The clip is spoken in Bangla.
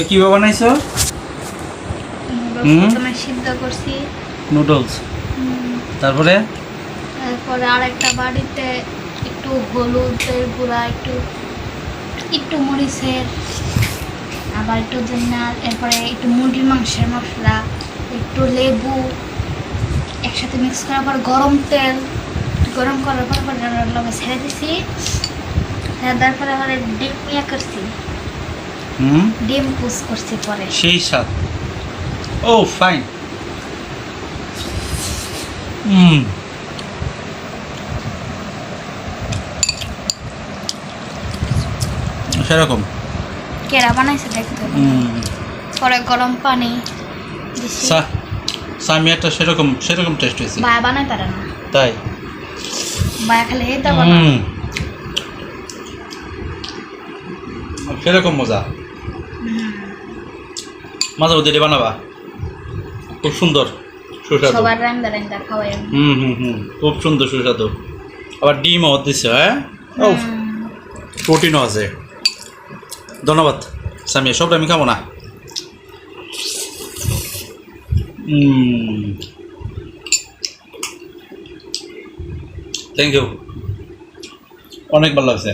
কিভাবে বানাইছো? প্রথমে সিদ্ধ করছি নুডলস, তারপরে তারপরে আরেকটা বাড়িতে একটু হলুদের গুঁড়া, একটু মরিচের, আবার একটু এরপরে একটু মুরগির মাংসের মশলা, একটু লেবু একসাথে মিক্স করার পর গরম তেল গরম করার পর লগে ছেড়ে দিছি। দেওয়ার পরে আবার ডিম করছি, ডিম পুষ করছি পরে। সেই স্বাদ। ও ফাইন। সেরকম কেরা বানাইছে দেখতে। পরে গরম পানি দিছি। সামিয়াটা সেরকম টেস্ট হয়েছে। বায়া বানাই পারে না, তাই বায়া খালি এই দেবো না। সেরকম মজা। মাঝে মধ্যে বানাবা, খুব সুন্দর সুস্বাদু। সবার রান্দা রান্দা খাওয়াই। খুব সুন্দর সুস্বাদু। আবার ডিমও দিচ্ছে। হ্যাঁ, ও প্রোটিনও আছে। ধন্যবাদ সামিয়া, সবটা আমি খাবো না। থ্যাংক ইউ, অনেক ভালো লাগছে।